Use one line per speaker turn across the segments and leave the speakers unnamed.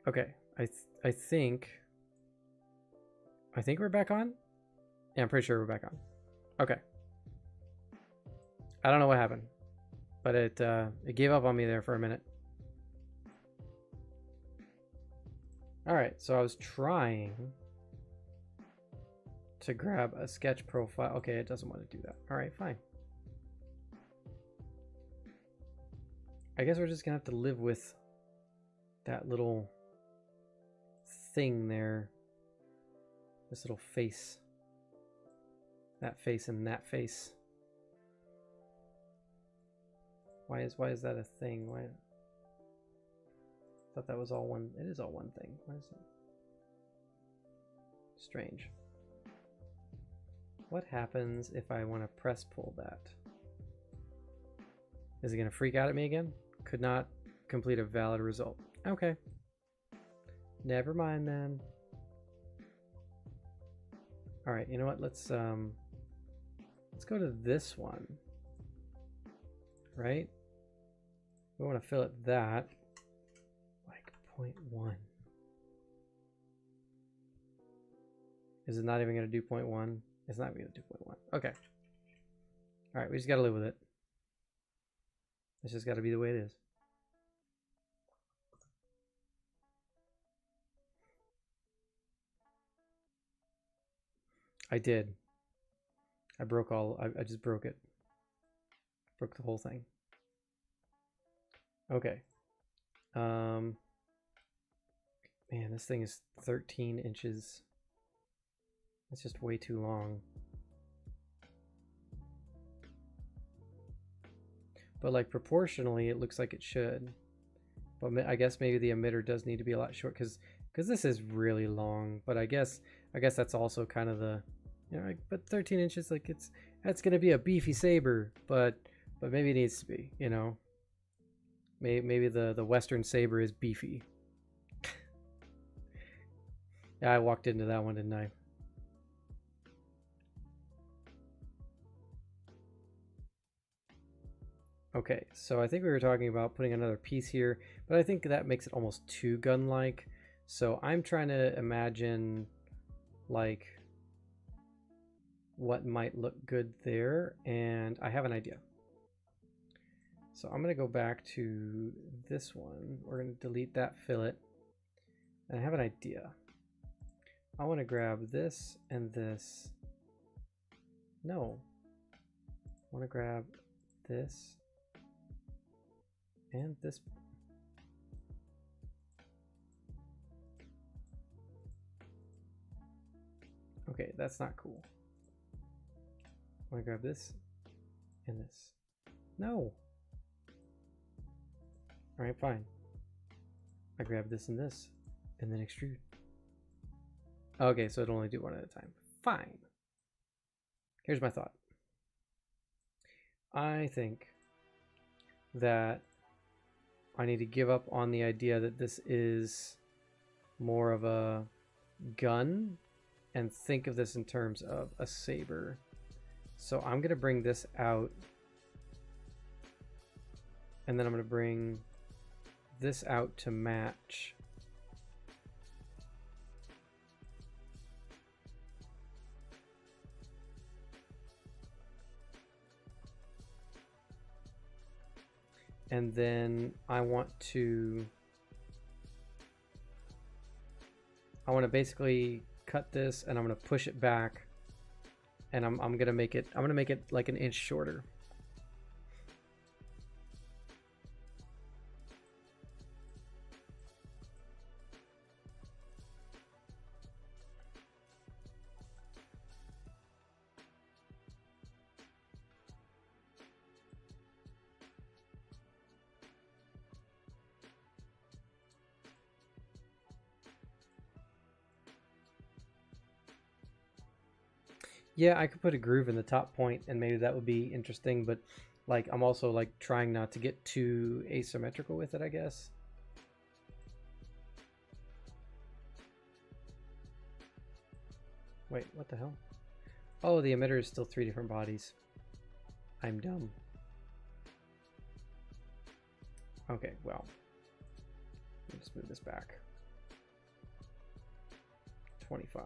Okay, I think we're back on. Yeah, I'm pretty sure we're back on. Okay. I don't know what happened, but it gave up on me there for a minute. All right, so I was trying to grab a sketch profile. Okay, it doesn't want to do that. All right, fine. I guess we're just gonna have to live with that little thing there. This little face. That face and that face. Why is that a thing? Why? I thought that was all one. It is all one thing. Why is it? Strange. What happens if I want to press pull that? Is it going to freak out at me again? Could not complete a valid result. Okay. Never mind then. All right, you know what? Let's go to this one. Right? We want to fill it that like 0.1. Is it not even going to do 0.1? It's not going to do 0.1. Okay. All right, we just got to live with it. It's just got to be the way it is. I did. I broke all. I just broke it. Broke the whole thing. Okay. Man, this thing is 13 inches. That's just way too long. But like proportionally, it looks like it should. But I guess maybe the emitter does need to be a lot short because this is really long. But I guess that's also kind of the, you know, like, but 13 inches, like that's gonna be a beefy saber, but maybe it needs to be, you know. Maybe the Western saber is beefy. Yeah, I walked into that one, didn't I? Okay, so I think we were talking about putting another piece here, but I think that makes it almost too gun-like. So I'm trying to imagine like what might look good there, and I have an idea. So I'm going to go back to this one. We're going to delete that fillet, and I have an idea. I want to grab this and this. No. I want to grab this and this. Okay, that's not cool. I want to grab this and this. No. All right, fine. I grab this and this and then extrude. Okay, so it'll only do one at a time. Fine. Here's my thought. I think that I need to give up on the idea that this is more of a gun and think of this in terms of a saber. So I'm going to bring this out, and then I'm going to bring this out to match. And then I want to basically cut this, and I'm going to push it back, and I'm going to make it like an inch shorter. Yeah, I could put a groove in the top point and maybe that would be interesting, but like I'm also like trying not to get too asymmetrical with it, I guess. Wait, what the hell? Oh, the emitter is still 3 different bodies. I'm dumb. Okay, well, let me just move this back. 25.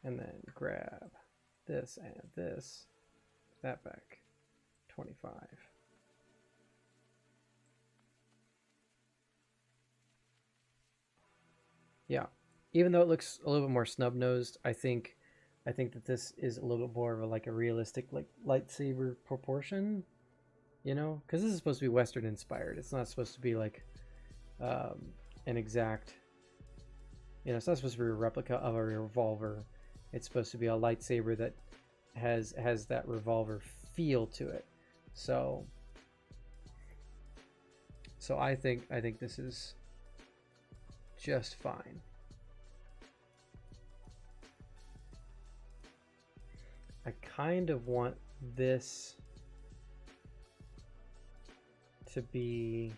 And then grab this and this, that back, 25. Yeah, even though it looks a little bit more snub-nosed, I think that this is a little bit more of a, like a realistic like lightsaber proportion, you know, because this is supposed to be Western inspired. It's not supposed to be like an exact, you know, it's not supposed to be a replica of a revolver. It's supposed to be a lightsaber that has that revolver feel to it. So I think this is just fine. I kind of want this to be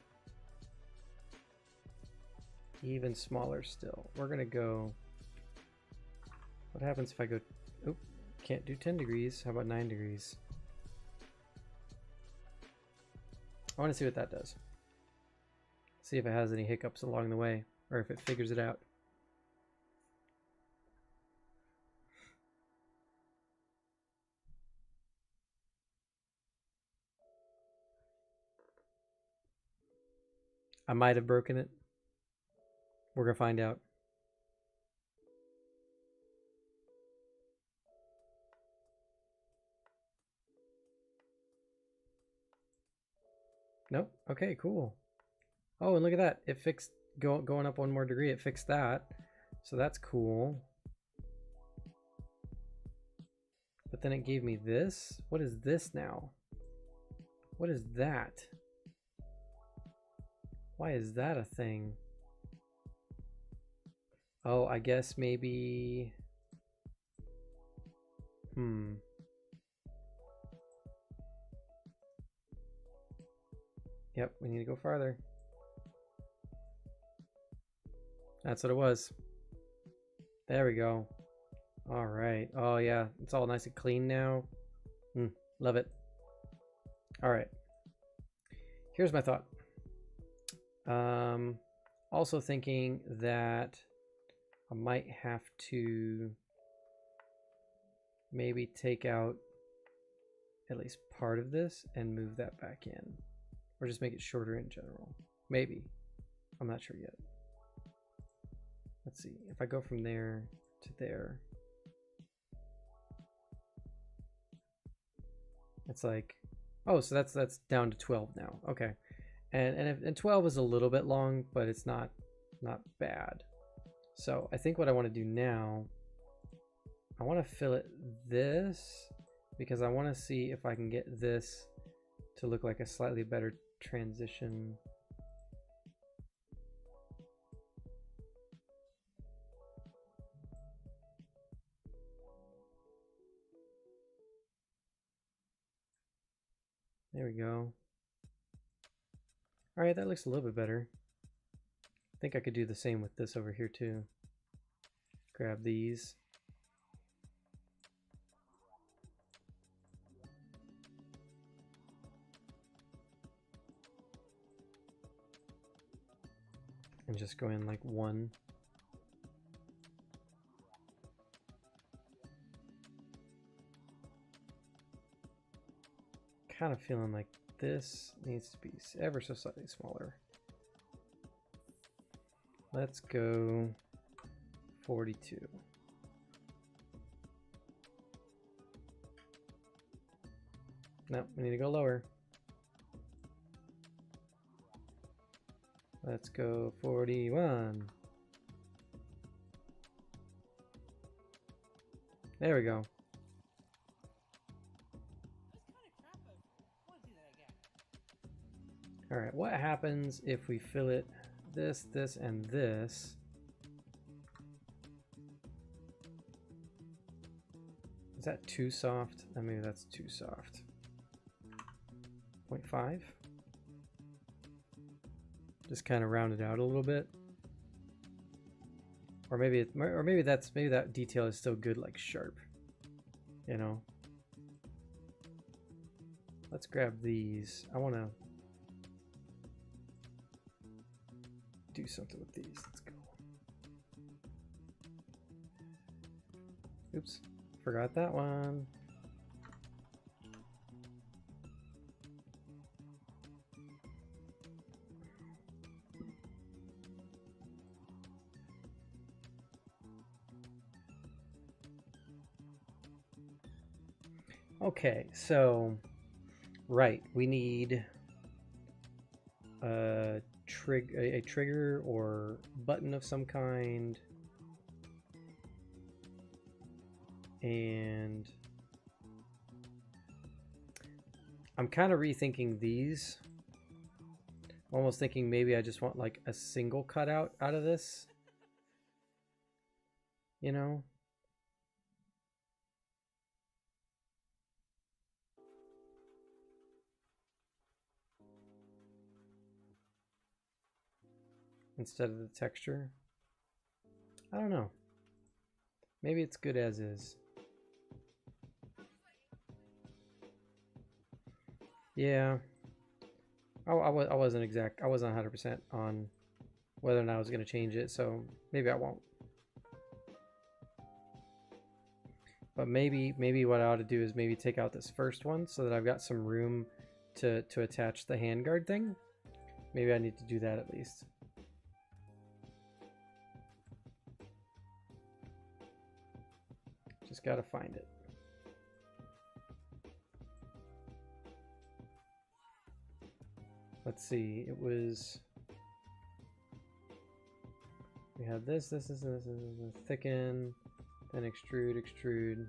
even smaller still. We're gonna go, what happens if I go, oop, can't do 10 degrees. How about 9 degrees? I want to see what that does. See if it has any hiccups along the way, or if it figures it out. I might have broken it. We're gonna find out. Nope. Okay, cool. Oh, and look at that. It fixed going up 1 more degree. It fixed that. So that's cool. But then it gave me this. What is this now? What is that? Why is that a thing? Oh, I guess maybe... Yep, we need to go farther. That's what it was. There we go. All right. Oh yeah, it's all nice and clean now. Love it. All right. Here's my thought. Also thinking that I might have to maybe take out at least part of this and move that back in, or just make it shorter in general. Maybe. I'm not sure yet. Let's see. If I go from there to there, it's like, oh, so that's down to 12 now. Okay. And 12 is a little bit long, but it's not bad. So I think what I want to do now, I want to fillet this because I want to see if I can get this to look like a slightly better transition. There we go. All right, that looks a little bit better. I think I could do the same with this over here too. Grab these. And just go in like one. Kind of feeling like this needs to be ever so slightly smaller. Let's go 42. No, we need to go lower. Let's go 41. There we go. All right, what happens if we fillet this, this, and this? Is that too soft? Maybe that's too soft. 0.5. Just kind of round it out a little bit. Or maybe maybe that detail is still good, like sharp. You know. Let's grab these. I want to do something with these. Let's go. Oops, forgot that one. Okay, so right, we need a trigger or button of some kind, and I'm kind of rethinking these. I'm almost thinking maybe I just want like a single cutout out of this, you know? Instead of the texture. I don't know. Maybe it's good as is. Yeah. I wasn't 100% on whether or not I was going to change it, so maybe I won't. But maybe what I ought to do is maybe take out this first one so that I've got some room to attach the handguard thing. Maybe I need to do that at least. Just gotta find it. Let's see, it was... We had this, thicken, then extrude,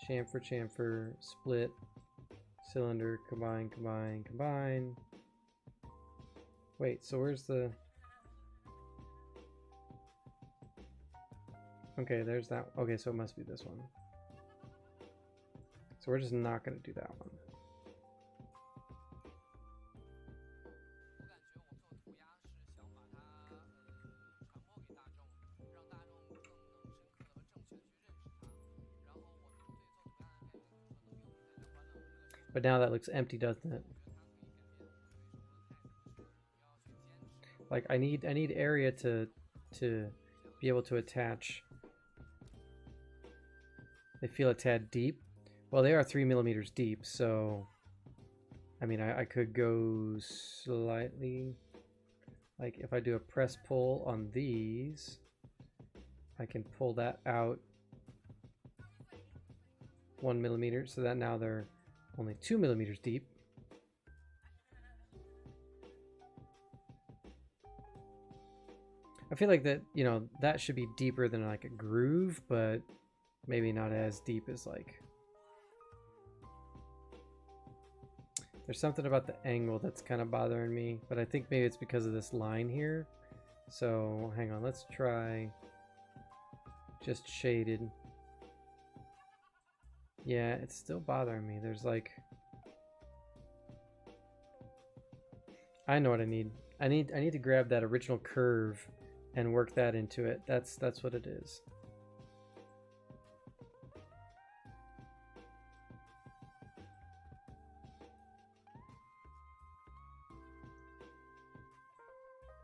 chamfer, split, cylinder, combine. Wait, so where's the... Okay, there's that. Okay, so it must be this one. So we're just not going to do that one. But now that looks empty, doesn't it? Like I need area to be able to attach. They feel a tad deep. Well, they are 3 millimeters deep, so I mean I could go slightly, like if I do a press pull on these, I can pull that out 1 millimeter, so that now they're only 2 millimeters deep. I feel like that, you know, that should be deeper than like a groove, but maybe not as deep as like... There's something about the angle that's kind of bothering me, but I think maybe it's because of this line here. So hang on, let's try just shaded. Yeah, it's still bothering me. There's like... I know what I need. I need to grab that original curve and work that into it. That's what it is.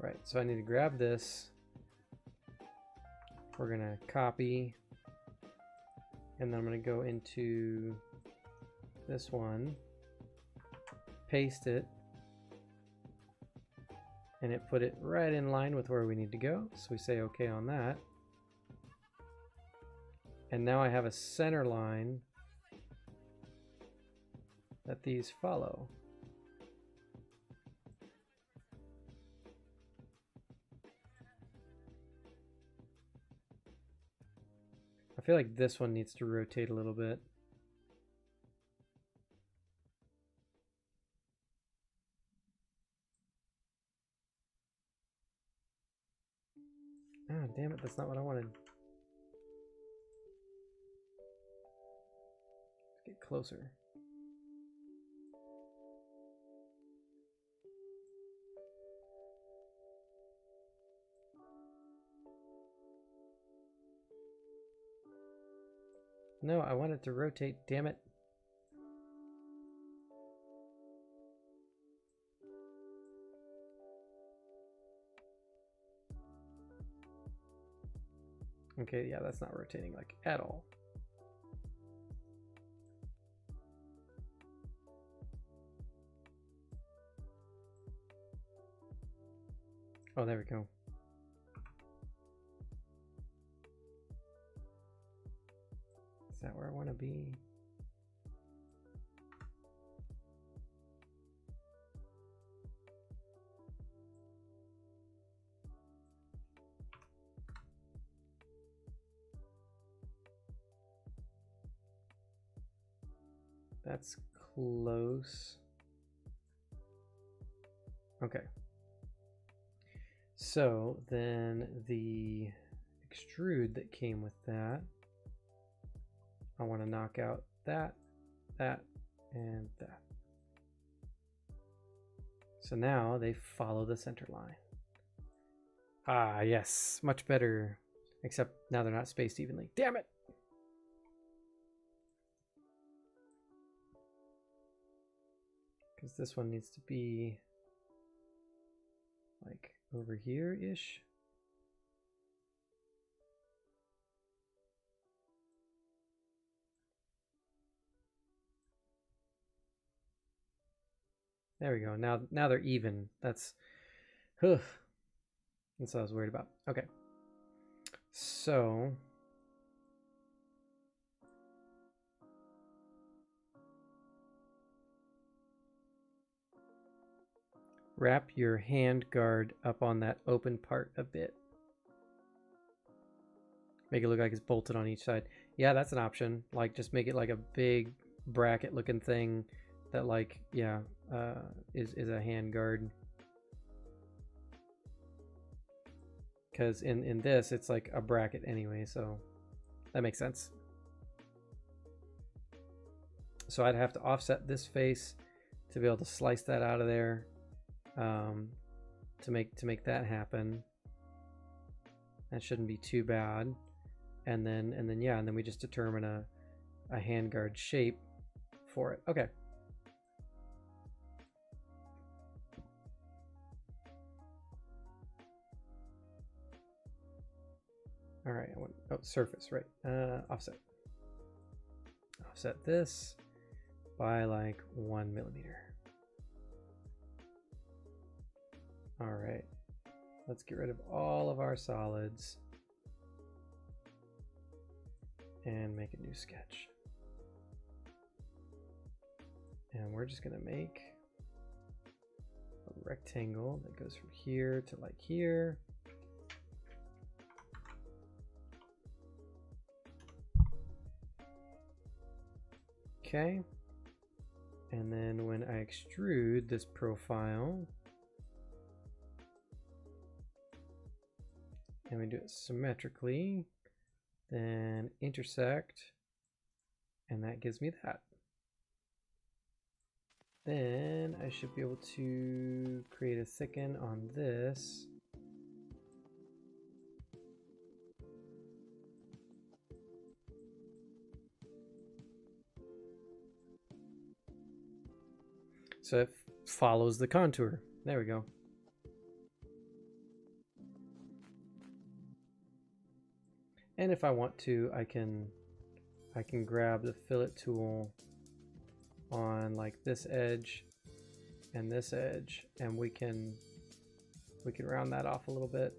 Right, so I need to grab this. We're gonna copy, and then I'm gonna go into this one, paste it, and it put it right in line with where we need to go. So we say okay on that. And now I have a center line that these follow. I feel like this one needs to rotate a little bit. Ah, damn it, that's not what I wanted. Let's get closer. No, I want it to rotate, damn it. Okay, yeah, that's not rotating like at all. Oh, there we go. Is that where I want to be? That's close. Okay. So then the extrude that came with that, I want to knock out that, that, and that. So now they follow the center line. Ah, yes, much better. Except now they're not spaced evenly. Damn it! Because this one needs to be like over here-ish. There we go. Now they're even. That's what I was worried about. Okay. So wrap your hand guard up on that open part a bit. Make it look like it's bolted on each side. Yeah, that's an option. Like, just make it like a big bracket looking thing that, like, yeah, is a hand guard. Because in this, it's like a bracket anyway, so that makes sense. So I'd have to offset this face to be able to slice that out of there, to make that happen. That shouldn't be too bad. And then we just determine a handguard shape for it. Okay. All right, I want, oh, surface, right. Offset this by like 1 millimeter. All right, let's get rid of all of our solids and make a new sketch. And we're just gonna make a rectangle that goes from here to like here. Okay, and then when I extrude this profile, and we do it symmetrically, then intersect, and that gives me that. Then I should be able to create a thicken on this. So it follows the contour. There we go. And if I want to, I can grab the fillet tool on like this edge and this edge, and we can round that off a little bit.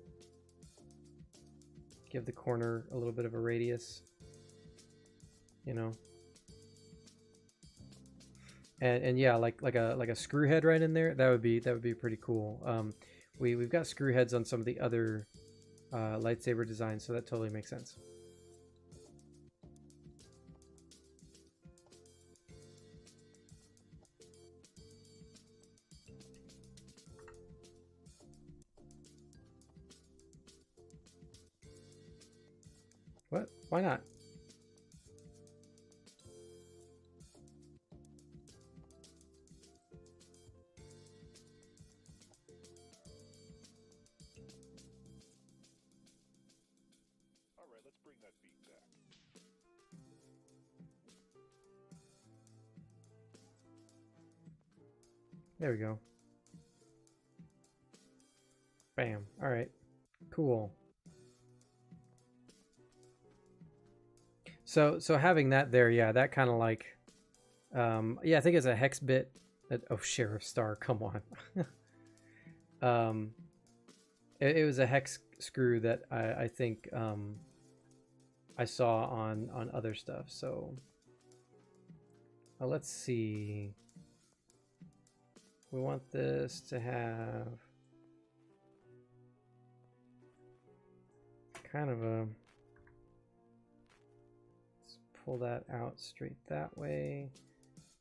Give the corner a little bit of a radius, you know. And yeah, like a screw head right in there. That would be pretty cool. We've got screw heads on some of the other lightsaber designs, so that totally makes sense. What? Why not? There we go. Bam. All right. Cool. So having that there, yeah, that kind of like, yeah, I think it's a hex bit. Oh, Sheriff Star, come on. um, it was a hex screw that I think I saw on other stuff. So let's see. We want this to have kind of a, let's pull that out straight that way.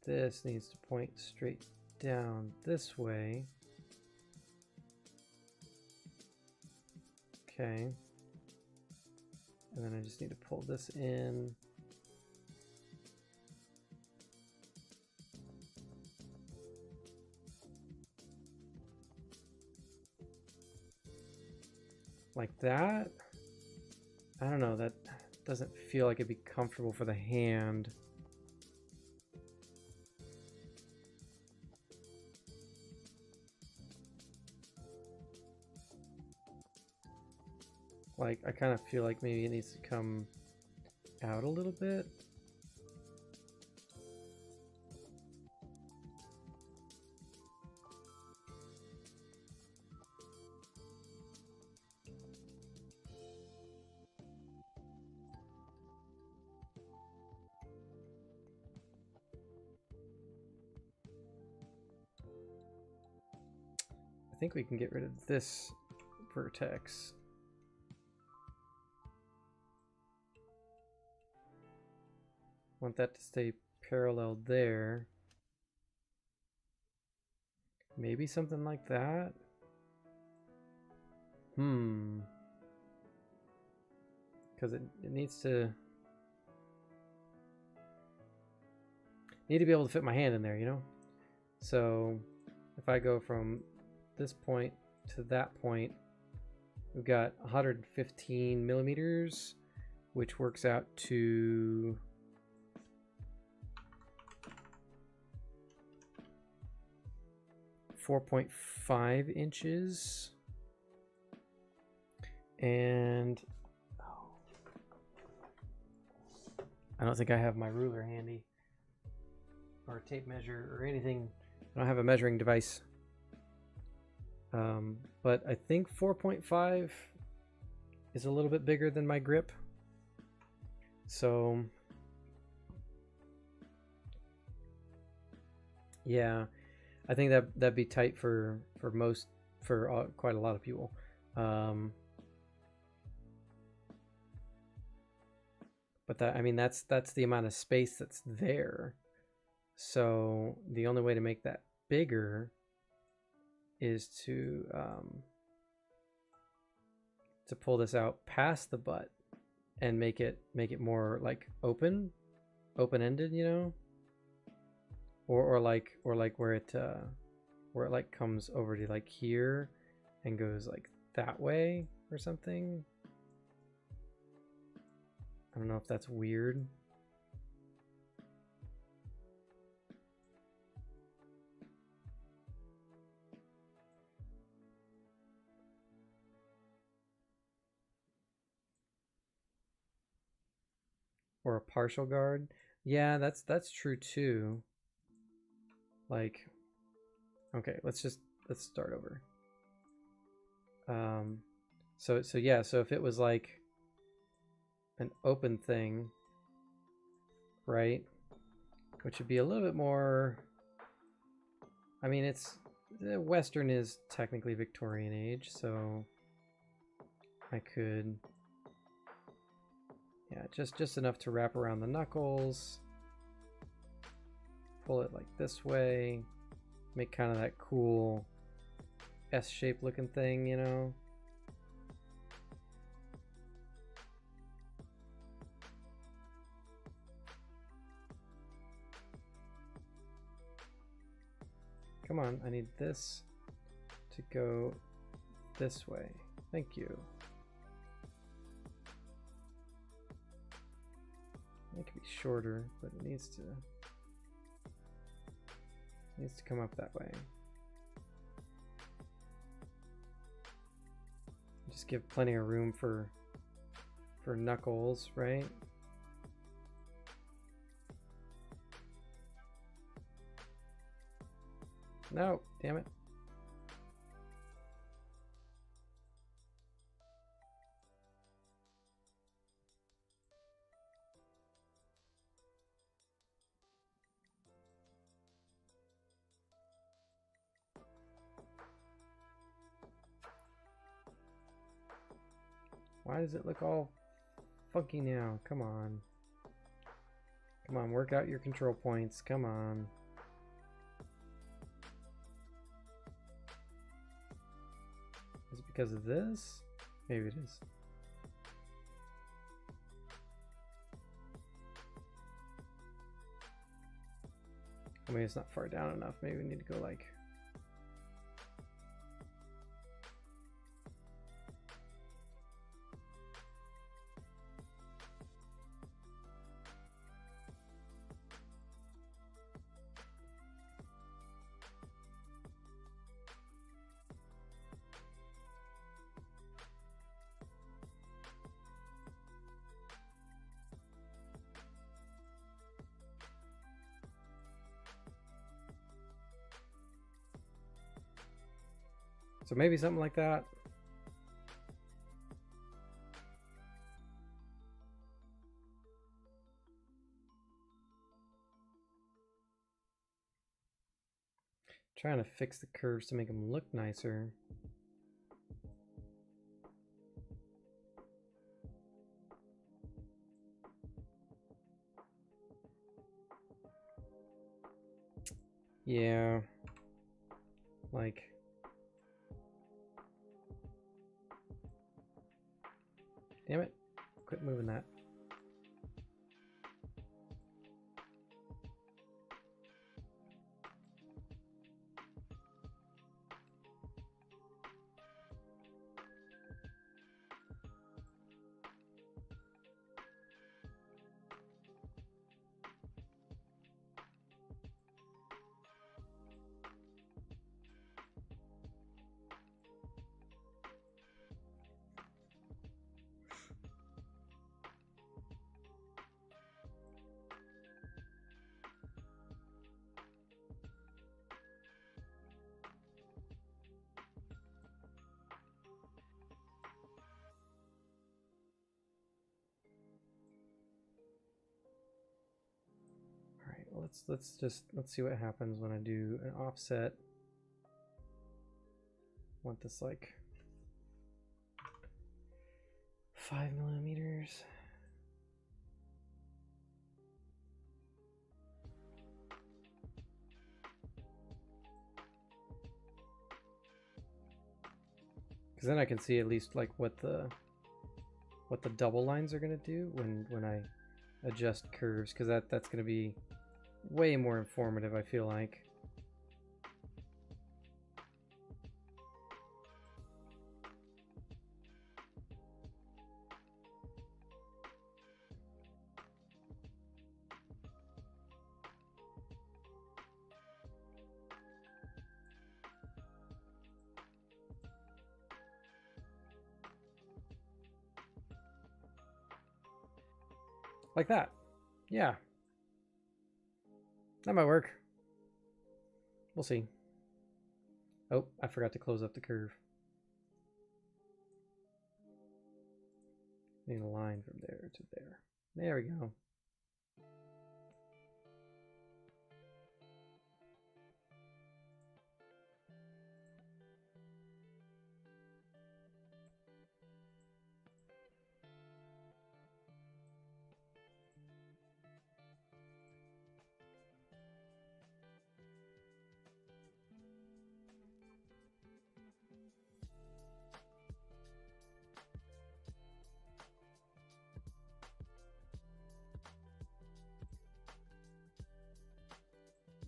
This needs to point straight down this way. Okay. And then I just need to pull this in. Like that. I don't know, that doesn't feel like it'd be comfortable for the hand. Like, I kind of feel like maybe it needs to come out a little bit. I think we can get rid of this vertex. Want that to stay parallel there. Maybe something like that. Because it needs to be able to fit my hand in there, you know? So if I go from this point to that point, we've got 115 millimeters, which works out to 4.5 inches. And I don't think I have my ruler handy or a tape measure or anything. I don't have a measuring device. But I think 4.5 is a little bit bigger than my grip. So yeah, I think that'd be tight for quite a lot of people. But that, I mean, that's the amount of space that's there. So the only way to make that bigger is to pull this out past the butt and make it more like open-ended, you know, or like where it like comes over to like here and goes like that way or something. I don't know if that's weird. Or a partial guard. Yeah, that's true too. Like, okay, let's start over. So yeah, so if it was like an open thing, right, which would be a little bit more, I mean, it's Western is technically Victorian age, so I could, yeah, just enough to wrap around the knuckles, pull it like this way, make kind of that cool S-shaped looking thing, you know. Come on, I need this to go this way. Thank you. It could be shorter, but it needs to come up that way. Just give plenty of room for knuckles, right? No, damn it. Why does it look all funky now? Come on. Come on, work out your control points. Come on. Is it because of this? Maybe it is. I mean, it's not far down enough. Maybe we need to go like... So maybe something like that. Trying to fix the curves to make them look nicer. Yeah. Like... Damn it. Quit moving that. Let's see what happens when I do an offset. I want this like 5 millimeters. Because then I can see at least like what the double lines are gonna do when I adjust curves, because that's gonna be way more informative, I feel like. Like that. Yeah. That might work. We'll see. Oh, I forgot to close up the curve. Need a line from there to there. There we go.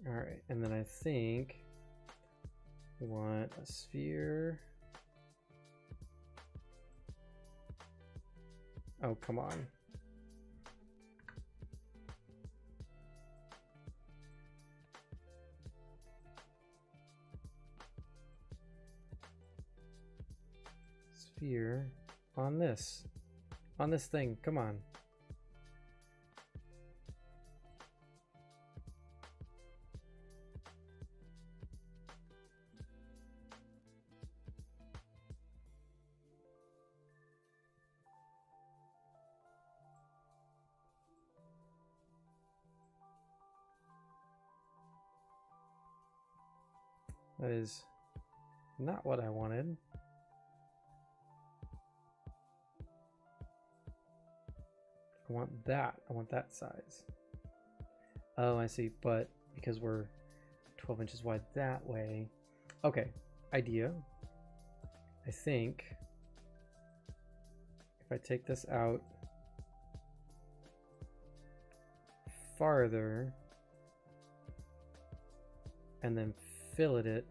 All right, and then I think we want a sphere. Oh, come on. Sphere on this thing, come on. That is not what I wanted. I want that. I want that size. Oh, I see. But because we're 12 inches wide that way. Okay. Idea. I think if I take this out farther and then fillet it,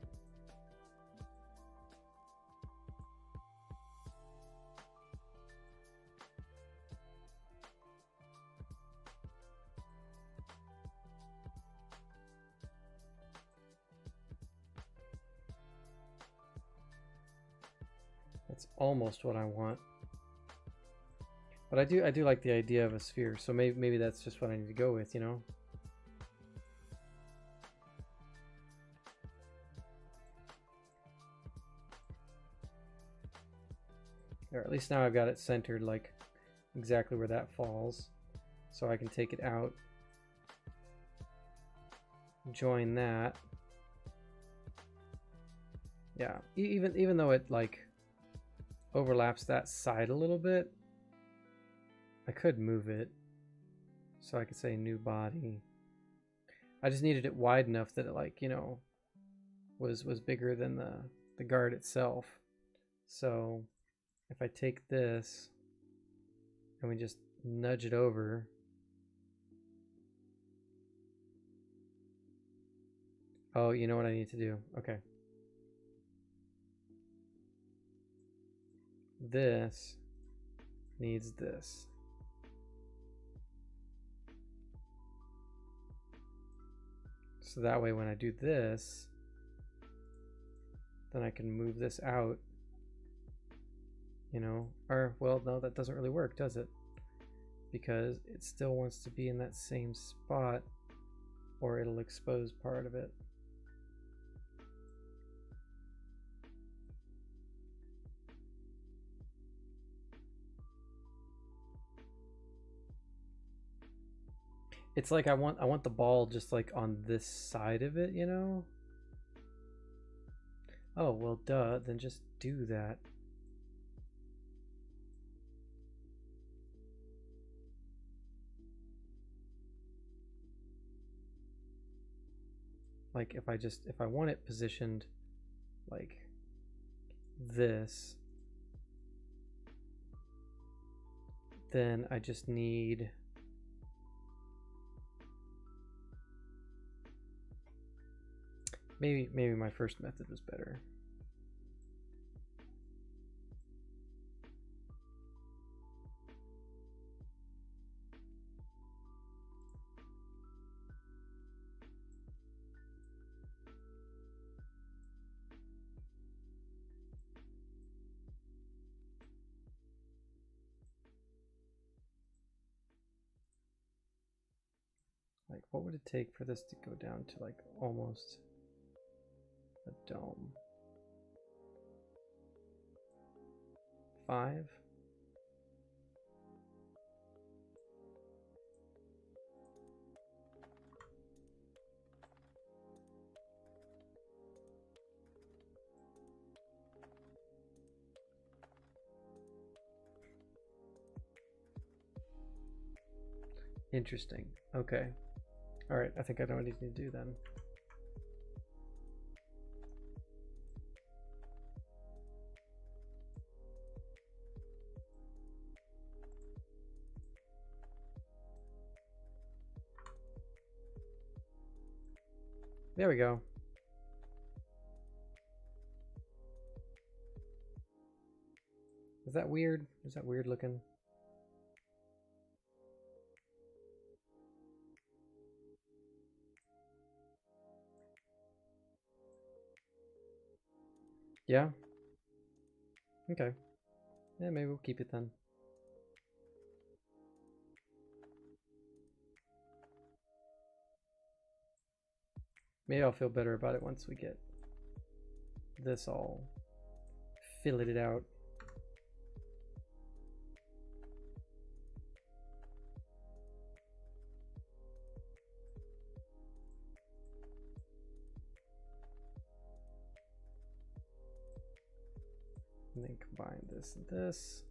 that's almost what I want. But I do like the idea of a sphere, so maybe that's just what I need to go with, you know? Or at least now I've got it centered like exactly where that falls. So I can take it out, join that. Yeah, even though it like overlaps that side a little bit, I could move it. So I could say new body. I just needed it wide enough that it, like, you know, was bigger than the guard itself. So if I take this and we just nudge it over, oh, you know what I need to do? Okay. This needs this. So that way when I do this, then I can move this out, you know, or, well, no, that doesn't really work, does it? Because it still wants to be in that same spot, or it'll expose part of it. It's like I want the ball just like on this side of it, you know? Oh, well, duh, then just do that. Like if I want it positioned like this, then I just need maybe my first method was better. Like, what would it take for this to go down to like almost a dome? 5? Interesting. Okay. All right, I think I know what I need to do then. There we go. Is that weird? Is that weird looking? Yeah? Okay. Yeah, maybe we'll keep it then. Maybe I'll feel better about it once we get this all filleted out. combine this and this.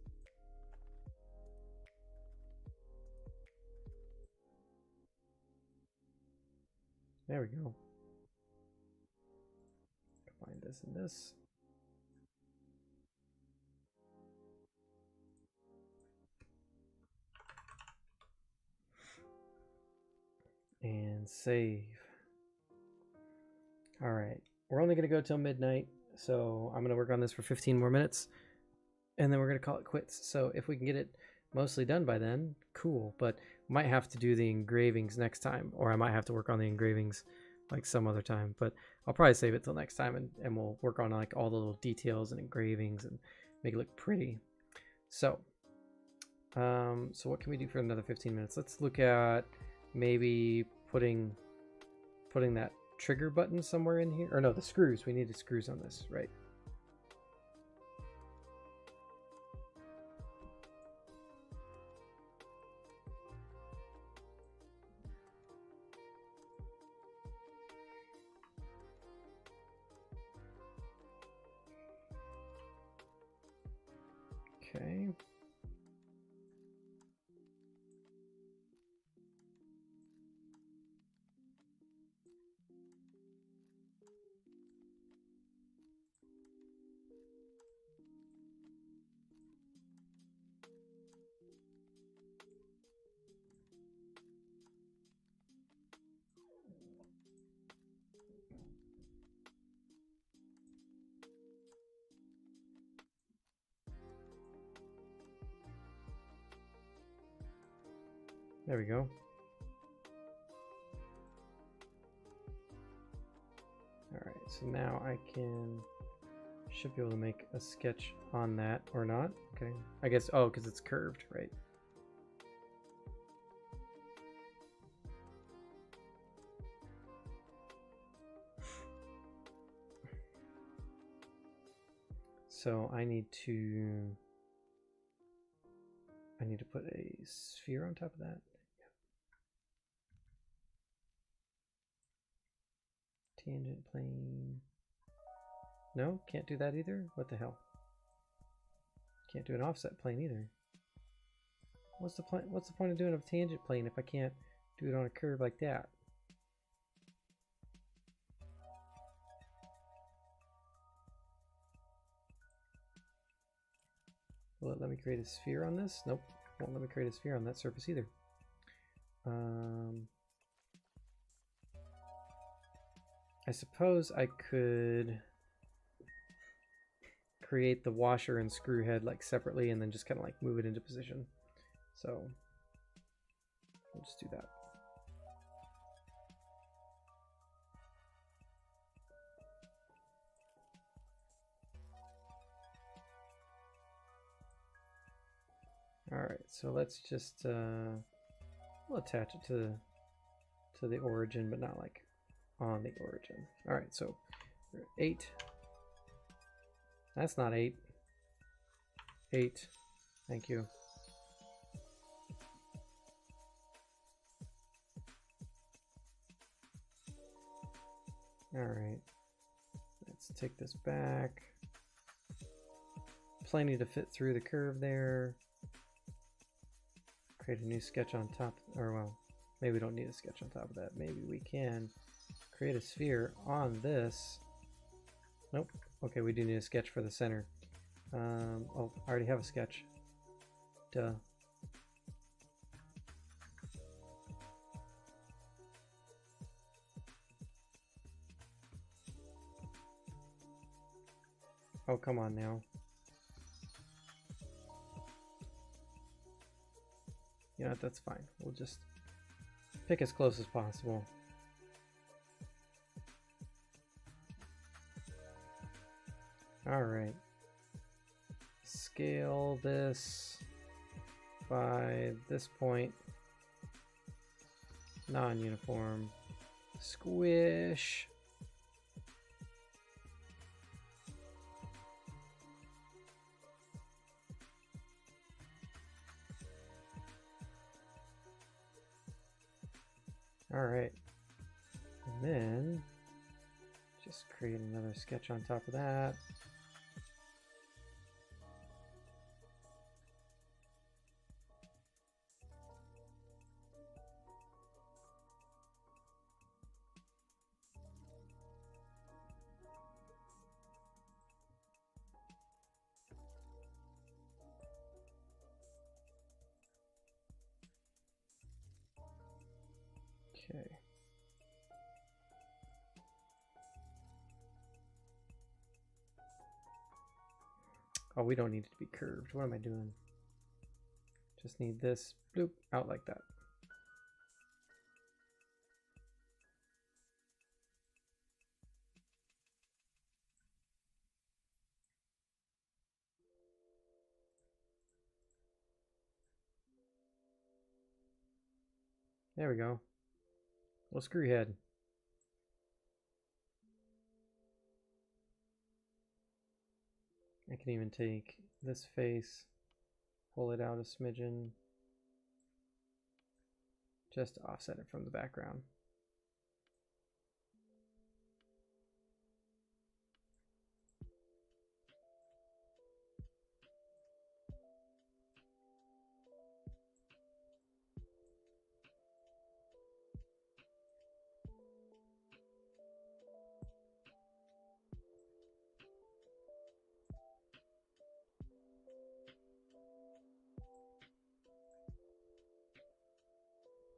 There we go. Combine this and this. And save. All right, we're only gonna go till midnight, so I'm gonna work on this for 15 more minutes, and then we're gonna call it quits. So if we can get it mostly done by then, cool, but might have to do the engravings next time, or I might have to work on the engravings like some other time, but I'll probably save it till next time, and we'll work on like all the little details and engravings and make it look pretty. So so what can we do for another 15 minutes? Let's look at maybe putting that trigger button somewhere in here, or no, the screws. We need the screws on this, right? Okay. There we go. All right, so now I should be able to make a sketch on that, or not. Okay, I guess, oh, because it's curved, right? So I need to put a sphere on top of that. Tangent plane. No, can't do that either. What the hell? Can't do an offset plane either. What's the point of doing a tangent plane if I can't do it on a curve like that? Will it let me create a sphere on this? Nope, won't let me create a sphere on that surface either. I suppose I could create the washer and screw head like separately and then just kind of like move it into position. So we'll just do that. All right, so let's just we'll attach it to the origin, but not like on the origin. All right, so 8. That's not 8. 8. Thank you. All right, let's take this back. Plenty to fit through the curve there. Create a new sketch on top, or well, maybe we don't need a sketch on top of that. Maybe we can create a sphere on this. Nope. Okay, we do need a sketch for the center. Oh, I already have a sketch. Duh. Oh, come on now. You know what, that's fine. We'll just pick as close as possible. All right. Scale this by this point. Non-uniform. Squish. All right, and then just create another sketch on top of that. Okay. Oh, we don't need it to be curved. What am I doing? Just need this bloop out like that. There we go. Little screw head. I can even take this face, pull it out a smidgen, just to offset it from the background.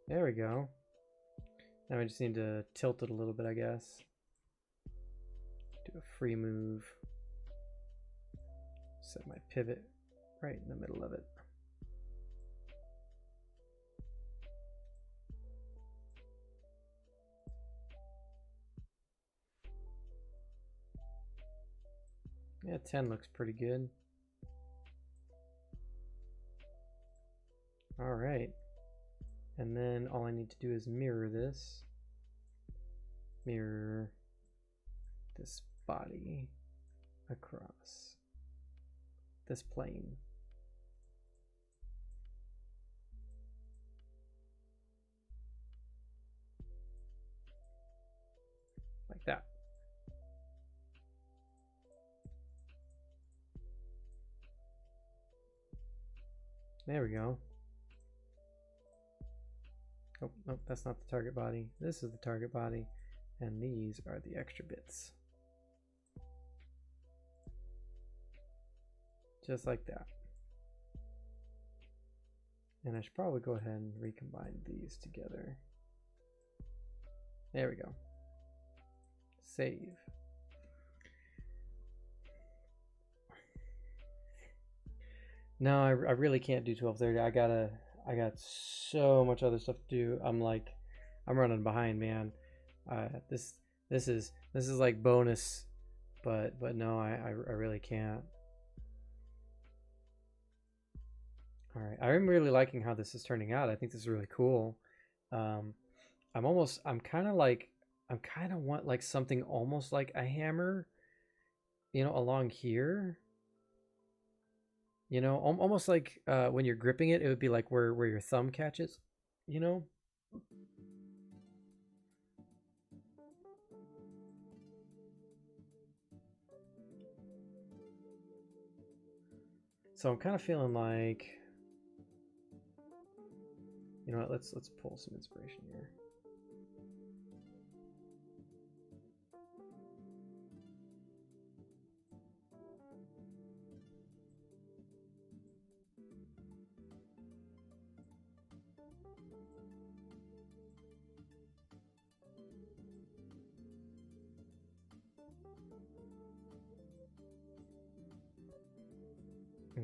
There we go. Now I just need to tilt it a little bit, I guess. Do a free move. Set my pivot right in the middle of it. Yeah, 10 looks pretty good. All right. And then all I need to do is mirror this. Mirror this body across this plane. Like that. There we go. Oh, nope, that's not the target body. This is the target body, and these are the extra bits. Just like that. And I should probably go ahead and recombine these together. There we go. Save. No, I really can't do 12:30. I got so much other stuff to do. I'm running behind, man. This is like bonus, but no, I really can't. All right, I'm really liking how this is turning out. I think this is really cool. I'm kind of want like something almost like a hammer, you know, along here. You know, almost like when you're gripping it, it would be like where your thumb catches, you know? So I'm kind of feeling like, you know what, let's pull some inspiration here.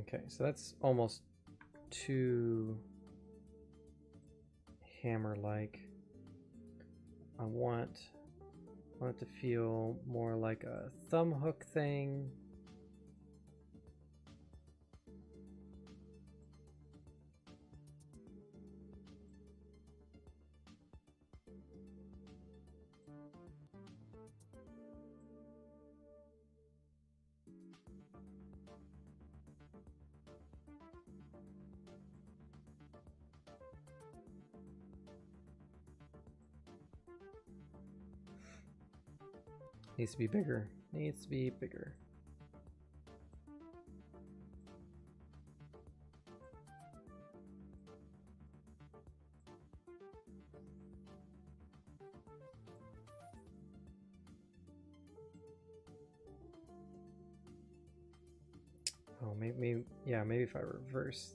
Okay, so that's almost too hammer-like. I want it to feel more like a thumb hook thing. Needs to be bigger. Needs to be bigger. Oh, maybe yeah, maybe if I reverse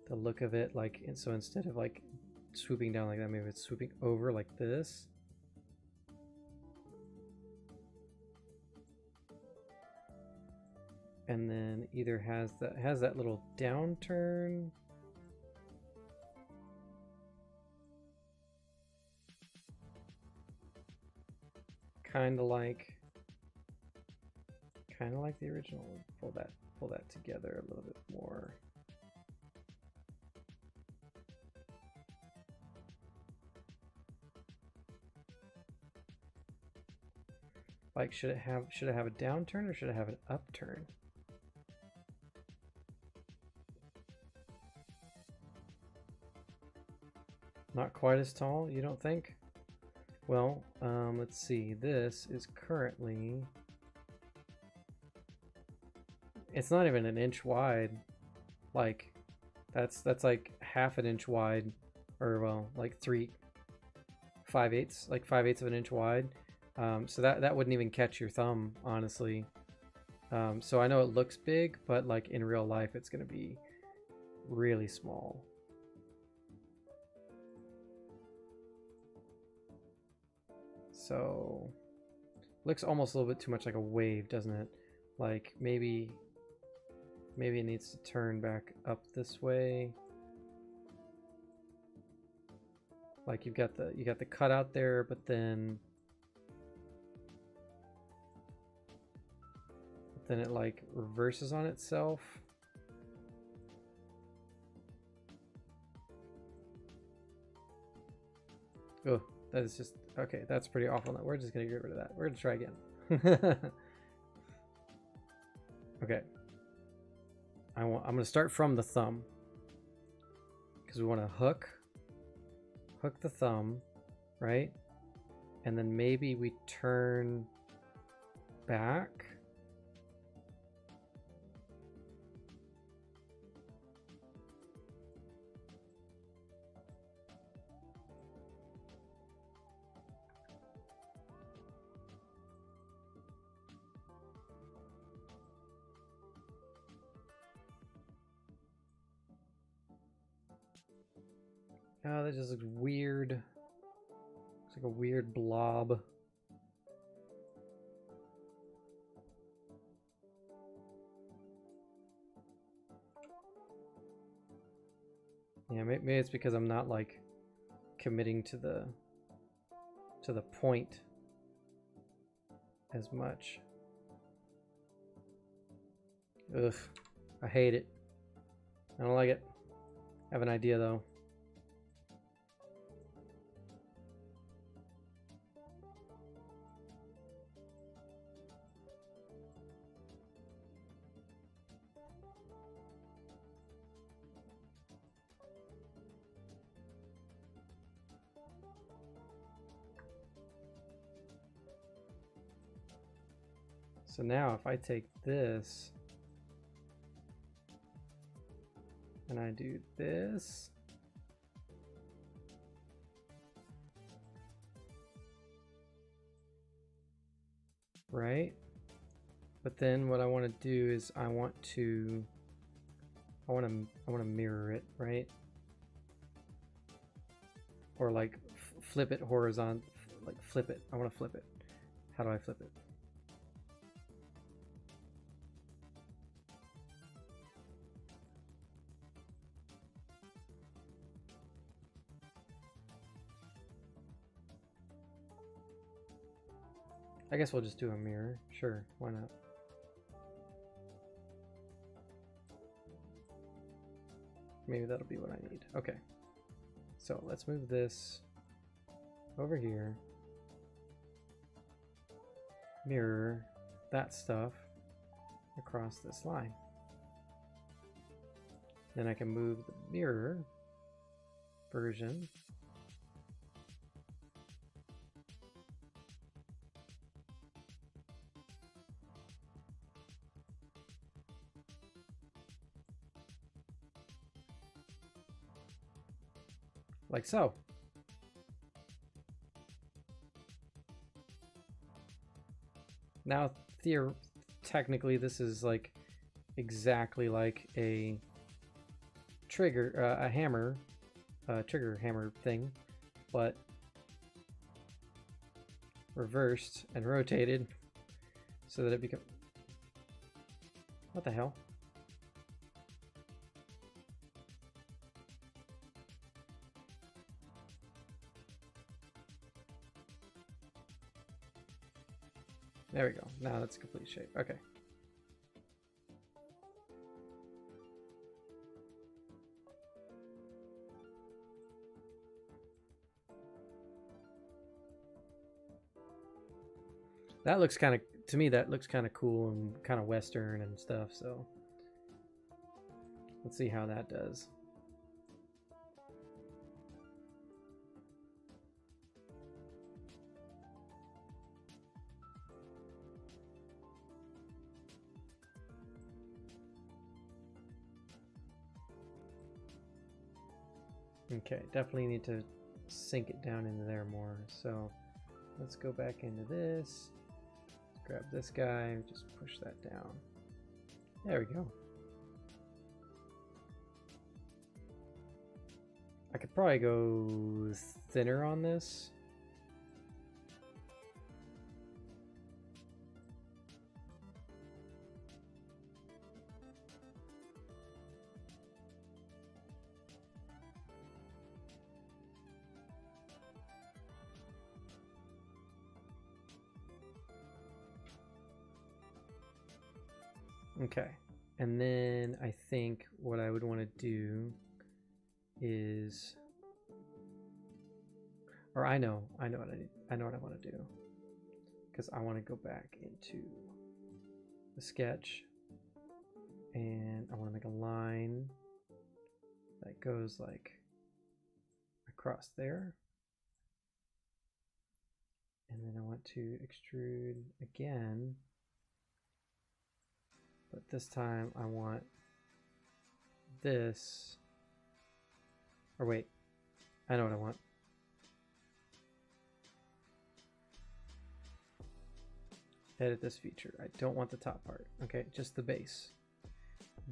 the look of it, like, and so instead of like swooping down like that. Maybe it's swooping over like this. And then either has that little downturn. Kind of like the original. Pull that together a little bit more. Like, should it have a downturn or should it have an upturn? Not quite as tall, you don't think? Well, let's see. This is currently... It's not even an inch wide. Like, that's like half an inch wide, or well, like 5/8, like 5/8 of an inch wide. So that wouldn't even catch your thumb, honestly. So I know it looks big, but like in real life, it's gonna be really small. So looks almost a little bit too much like a wave, doesn't it? Like maybe it needs to turn back up this way. Like you got the cutout there, but then it like reverses on itself. Oh, that is just okay. That's pretty awful. Now we're just gonna get rid of that. We're gonna try again. Okay. I'm gonna start from the thumb because we want to hook the thumb, right? And then maybe we turn back. Oh, that just looks weird. Looks like a weird blob. Yeah, maybe it's because I'm not like committing to the point as much. Ugh, I hate it. I don't like it. I have an idea though. So now if I take this and I do this, right? But then what I want to do is I want to mirror it, right? Or like flip it horizontal, like flip it. I want to flip it. How do I flip it? I guess we'll just do a mirror. Sure, why not? Maybe that'll be what I need. Okay. So let's move this over here. Mirror that stuff across this line. Then I can move the mirror version like so. Now, technically, this is like exactly like a trigger, a hammer, trigger hammer thing, but reversed and rotated so that it becomes... What the hell? There we go. Now that's a complete shape. Okay. That looks kind of, to me, that looks kind of cool and kind of Western and stuff, so let's see how that does. Okay, definitely need to sink it down into there more, so let's go back into this. Grab this guy, just push that down. There we go. I could probably go thinner on this. Okay, and then I think what I would want to do is, or I know what I want to do, because I want to go back into the sketch and I want to make a line that goes like across there, and then I want to extrude again. But this time I want this, or wait, I know what I want. Edit this feature. I don't want the top part. Okay, just the base.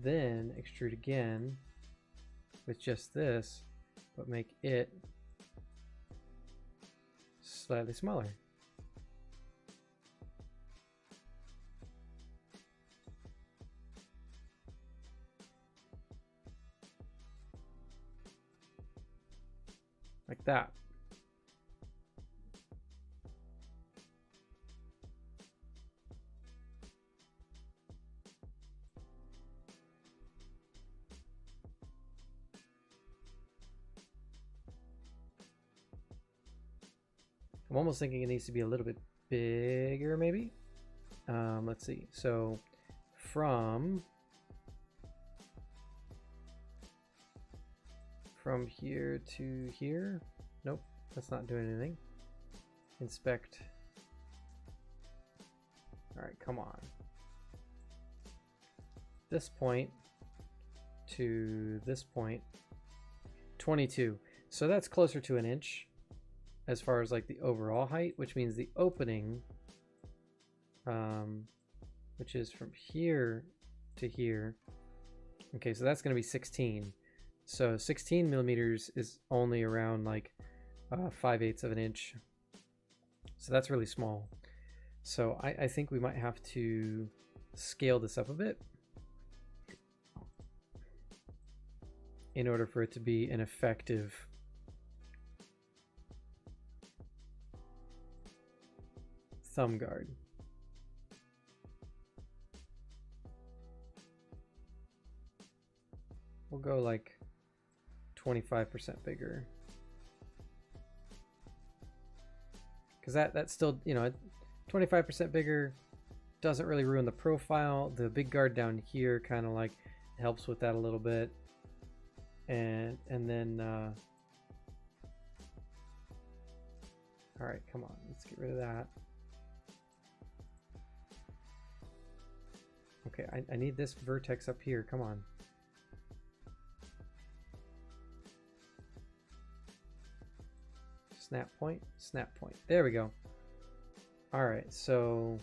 Then extrude again with just this, but make it slightly smaller. Like that. I'm almost thinking it needs to be a little bit bigger, maybe. Let's see. So from here to here. Nope, that's not doing anything. Inspect. All right, come on. This point to this point, 22. So that's closer to an inch as far as like the overall height, which means the opening, which is from here to here. Okay, so that's going to be 16. So 16 millimeters is only around like 5/8 of an inch. So that's really small. So I think we might have to scale this up a bit in order for it to be an effective thumb guard. We'll go like 25% bigger, because that's still, you know, 25% bigger doesn't really ruin the profile. The big guard down here kind of like helps with that a little bit, and then all right, come on, let's get rid of that. Okay, I need this vertex up here. Come on. Snap point, snap point. There we go. All right, so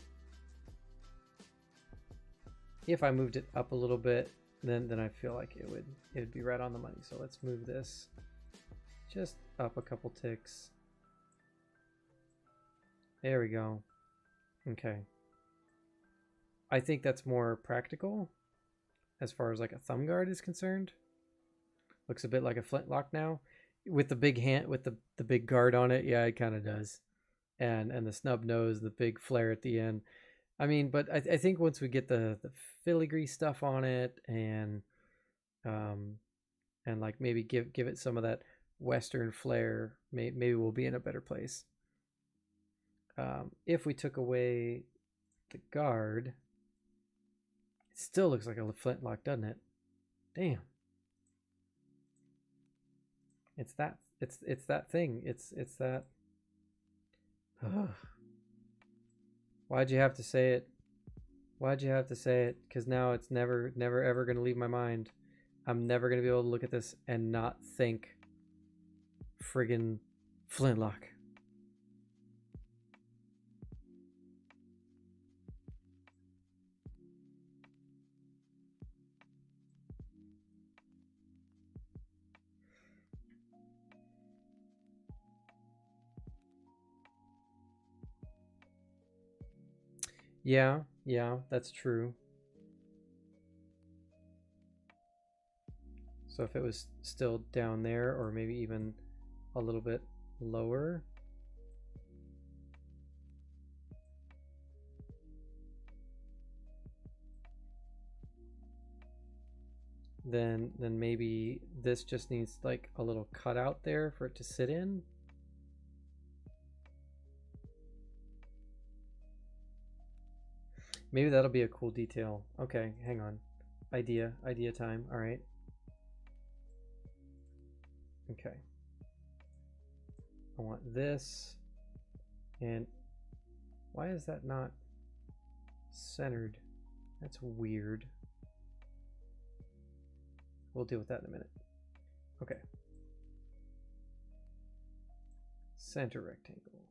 if I moved it up a little bit, then I feel like it would be right on the money. So let's move this Just up a couple ticks. There we go. Okay. I think that's more practical as far as like a thumb guard is concerned. Looks a bit like a flintlock now. With the big hand, with the big guard on it, yeah, it kind of does. And the snub nose, the big flare at the end. I mean, but I think once we get the filigree stuff on it and like maybe give it some of that Western flair, maybe we'll be in a better place. If we took away the guard, it still looks like a flintlock, doesn't it? Damn. It's that thing. It's that. Why'd you have to say it? Why'd you have to say it? Because now it's never ever gonna leave my mind. I'm never gonna be able to look at this and not think friggin' flintlock. Yeah, that's true. So if it was still down there, or maybe even a little bit lower. Then maybe this just needs like a little cutout there for it to sit in. Maybe that'll be a cool detail. Okay, hang on. Idea time. All right. Okay. I want this. And why is that not centered? That's weird. We'll deal with that in a minute. Okay. Center rectangle.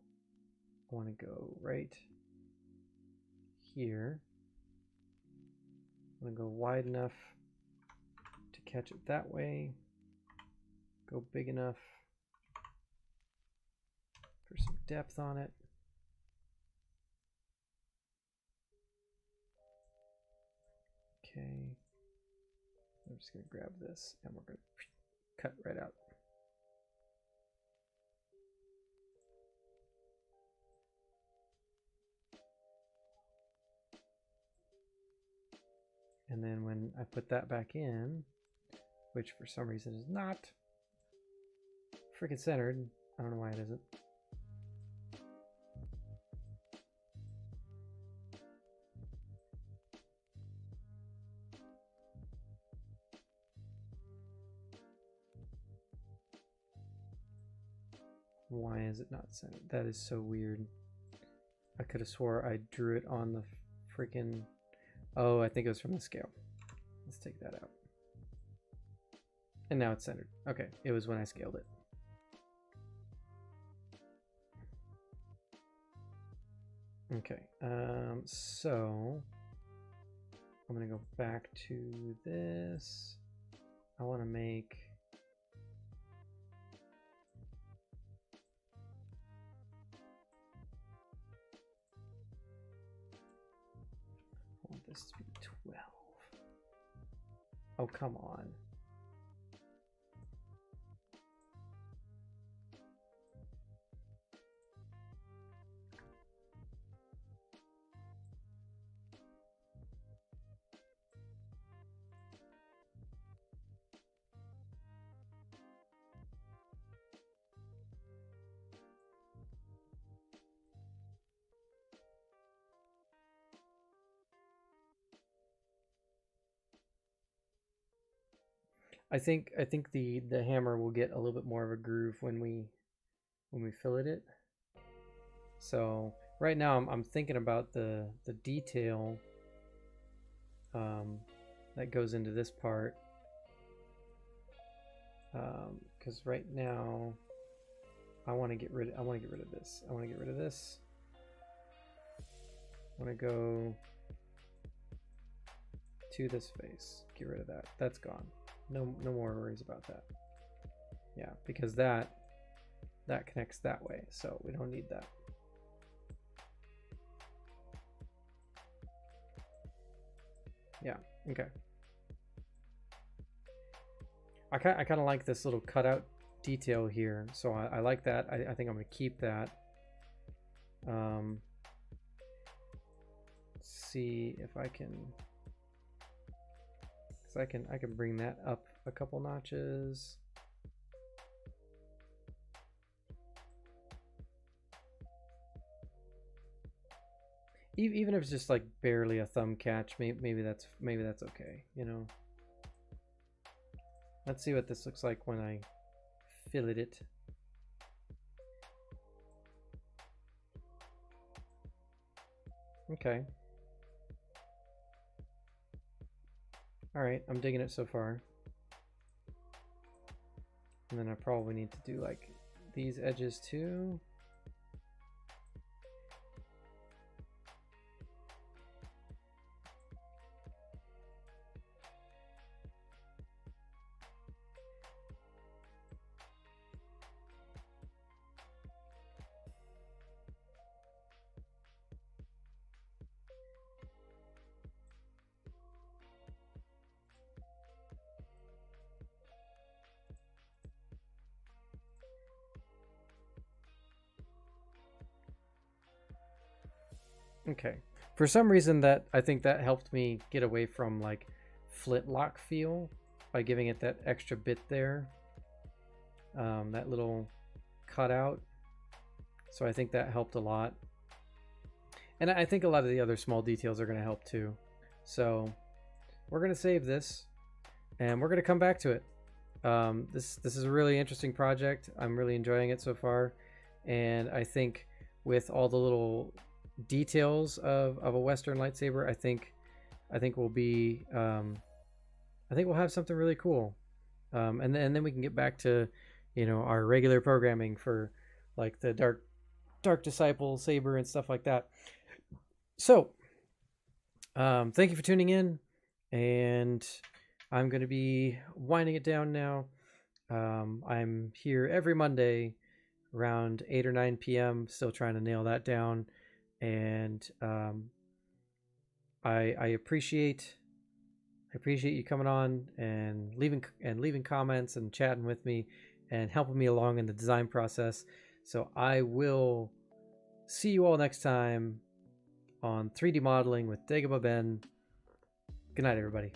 I want to go right here. I'm going to go wide enough to catch it that way. Go big enough for some depth on it. Okay. I'm just going to grab this and we're going to cut right out. And then when I put that back in, which for some reason is not freaking centered, I don't know why it isn't. Why is it not centered? That is so weird. I could have swore I drew it on the freaking... Oh, I think it was from the scale. Let's take that out. And now it's centered. Okay, it was when I scaled it. Okay, so I'm gonna go back to this. I want to make... I want this to be 12. Oh, come on. I think the hammer will get a little bit more of a groove when we fillet it. So right now I'm thinking about the detail that goes into this part, because right now I want to get rid of this. I want to get rid of this. I want to go to this face. Get rid of that. That's gone. No more worries about that. Yeah, because that connects that way, so we don't need that. Yeah, okay. I kind of like this little cutout detail here, so I like that. I think I'm gonna keep that. See if I can, because I can bring that up a couple notches. Even if it's just like barely a thumb catch, maybe that's okay, you know. Let's see what this looks like when I fillet it. Okay. All right, I'm digging it so far. And then I probably need to do like these edges too. Okay. For some reason that I think that helped me get away from like flintlock feel by giving it that extra bit there. That little cutout. So I think that helped a lot. And I think a lot of the other small details are going to help too. So we're going to save this and we're going to come back to it. This is a really interesting project. I'm really enjoying it so far. And I think with all the little details of a Western lightsaber, I think we'll be I think we'll have something really cool. And then we can get back to, you know, our regular programming for like the dark disciple saber and stuff like that. So thank you for tuning in, and I'm going to be winding it down now. I'm here every Monday around 8 or 9 p.m. Still trying to nail that down. And I appreciate you coming on and leaving comments and chatting with me and helping me along in the design process. So I will see you all next time on 3D modeling with Dagobah Ben. Good night, everybody.